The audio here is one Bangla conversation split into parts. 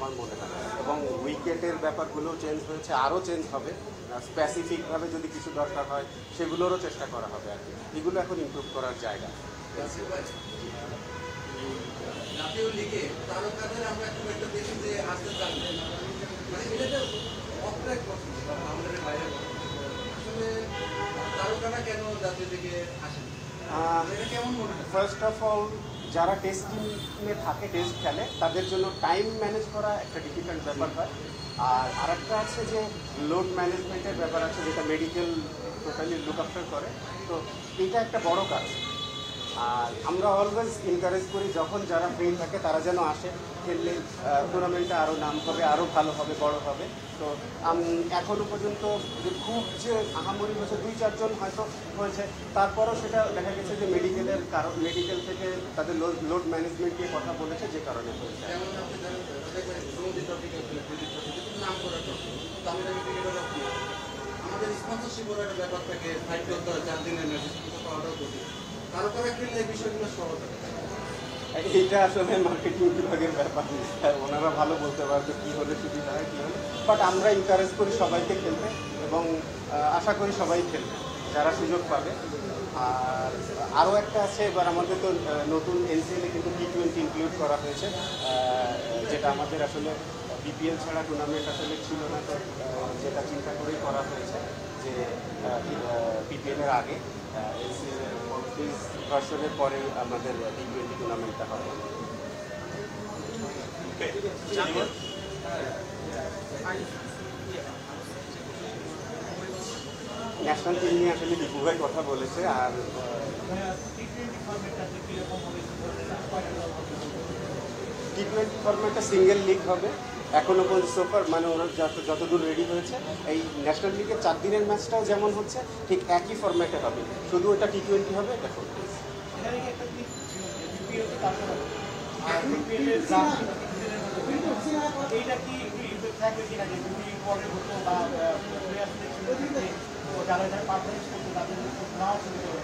আমার মনে হয়। এবং উইকেটের ব্যাপারগুলো চেঞ্জ হয়েছে, আরও চেঞ্জ হবে। স্পেসিফিকভাবে যদি কিছু দরকার হয় সেগুলোরও চেষ্টা করা হবে আর কি। এগুলো এখন ইমপ্রুভ করার জায়গা। জাতীয় লিগে তারকাদের আমরা খুব একটা বেশি যে আসতে চান মানে এটা অফ্রেক আমাদের বাইরে আসলে তারকারা কেন জাতীয় লিগে আসেন এটা কেমন মনে হয়? ফার্স্ট অফ অল যারা টেস্ট টিমে থাকে, টেস্ট খেলে, তাদের জন্য টাইম ম্যানেজ করা একটা ডিফিকাল্ট ব্যাপার হয়। আর আরেকটা আছে যে লোড ম্যানেজমেন্টের ব্যাপার আছে, যেটা মেডিকেল টোটালি লুক আফটার করে। তো এটা একটা বড় কাজ। আর আমরা অলওয়েজ এনকারেজ করি যখন যারা ফ্রি থাকে তারা যেন আসে, খেললে টুর্নামেন্টটা আরও নাম হবে, আরও ভালো হবে, বড় হবে। তো এখনও পর্যন্ত যে খুব যে আহামরি হয়েছে 2-4 জন হয়তো হয়েছে, তারপরও সেটা দেখা গেছে যে মেডিকেলের কারণ, মেডিকেল থেকে তাদের লোড ম্যানেজমেন্ট নিয়ে কথা বলেছে, যে কারণে হয়েছে। আমাদের স্পন্সরশিপের একটা ব্যাপার থাকে, 4 দিনের ম্যাচ পাওয়াটাও কঠিন। তারপরে খেললে এই বিষয়গুলো সহজ হবে। এইটা আসলে মার্কেটিং বিভাগের ব্যাপার, ওনারা ভালো বলতে পারবে কী হলে সুবিধা হয়, কী হলে। বাট আমরা এনকারেজ করি সবাইকে খেলতে, এবং আশা করি সবাই খেলবে যারা সুযোগ পাবে। আর আরও একটা আছে, এবার আমাদের তো নতুন এনসিএলে কিন্তু T20 ইনক্লুড করা হয়েছে, যেটা আমাদের আসলে বিপিএল ছাড়া টুর্নামেন্ট আসলে ছিল না। তো যেটা চিন্তা করেই করা হয়েছে যে বিপিএলের আগে এনসিএলের 35 ভার্সনের পরে আমাদের T20 টুর্নামেন্টটা হবে। ন্যাশনাল টিম নিয়ে আসলে দীপু ভাই কথা বলেছে। আর T20 ফরম্যাটটা সিঙ্গেল লিগ হবে এখনও পর্যন্ত সোফার, মানে ওরা যতদূর রেডি হয়েছে। এই ন্যাশনাল লিগের 4 দিনের ম্যাচটাও যেমন হচ্ছে ঠিক একই ফরম্যাটে হবে, শুধু ওটা T20 হবে। দেখো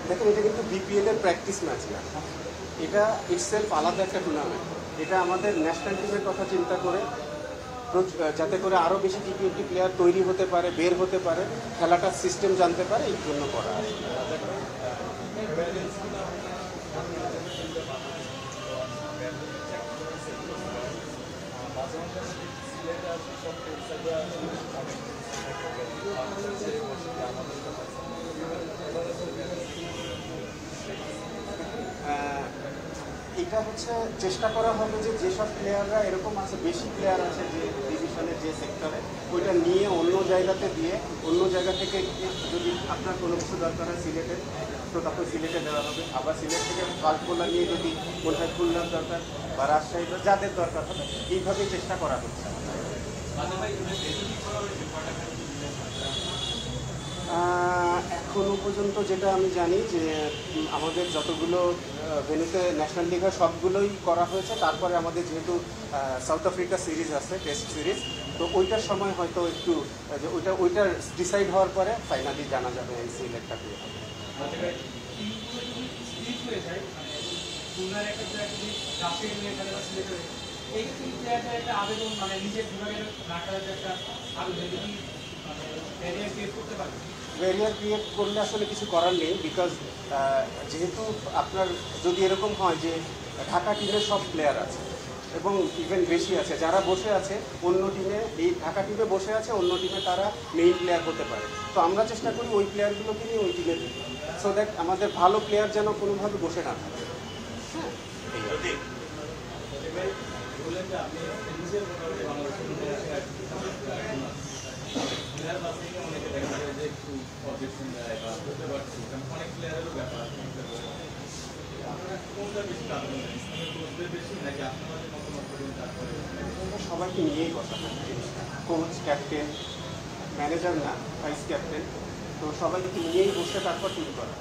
দেখুন, এটা কিন্তু বিপিএলের প্র্যাকটিস ম্যাচ না, এটা ইটসেলফ আলাদা একটা টুর্নামেন্ট। এটা আমাদের ন্যাশনাল টিমের কথা চিন্তা করে, যাতে করে আরও বেশি T20 প্লেয়ার তৈরি হতে পারে, বের হতে পারে, খেলাটার সিস্টেম জানতে পারে, এই জন্য করা আছে। এটা হচ্ছে চেষ্টা করা হবে যে যেসব প্লেয়াররা এরকম আছে, বেশি প্লেয়ার আছে যে ডিভিশনের যে সেক্টরে, ওইটা নিয়ে অন্য জায়গাতে দিয়ে, অন্য জায়গা থেকে যদি আপনার কোনো কিছু দরকার হয় সিলেটে, তো তখন সিলেটে দেওয়া হবে। আবার সিলেট থেকে ফাস্ট বোলার নিয়ে যদি কোনটায় খুলনার দরকার বা রাজশাহী, যাদের দরকার হবে, এইভাবেই চেষ্টা করা হচ্ছে। এখনও পর্যন্ত যেটা আমি জানি যে আমাদের যতগুলো ভেন্যুতে ন্যাশনাল লিগ হয় সবগুলোই করা হয়েছে। তারপরে আমাদের যেহেতু সাউথ আফ্রিকা সিরিজ আছে, টেস্ট সিরিজ, তো ওইটার সময় হয়তো একটু যে ওইটার ডিসাইড হওয়ার পরে ফাইনালি জানা যাবে এই সিলেক্টটা দিয়ে হবে। ব্যারিয়ার ক্রিয়েট করলে আসলে কিছু করার নেই, বিকজ যেহেতু আপনার যদি এরকম হয় যে ঢাকা টিমের সব প্লেয়ার আছে এবং ইভেন বেশি আছে, যারা বসে আছে অন্য টিমে, এই ঢাকা টিমে বসে আছে অন্য টিমে, তারা মেইন প্লেয়ার হতে পারে। তো আমরা চেষ্টা করি ওই প্লেয়ারগুলোকে নিয়ে ওই টিমে দিতে, সো দ্যাট আমাদের ভালো প্লেয়ার যেন কোনোভাবে বসে না থাকে। সবাইকে নিয়েই কথা হয়, কোচ, ক্যাপ্টেন, ম্যানেজার না, ভাইস ক্যাপ্টেন, তো সবাইকে নিয়েই বসে তারপর ঠিক করা।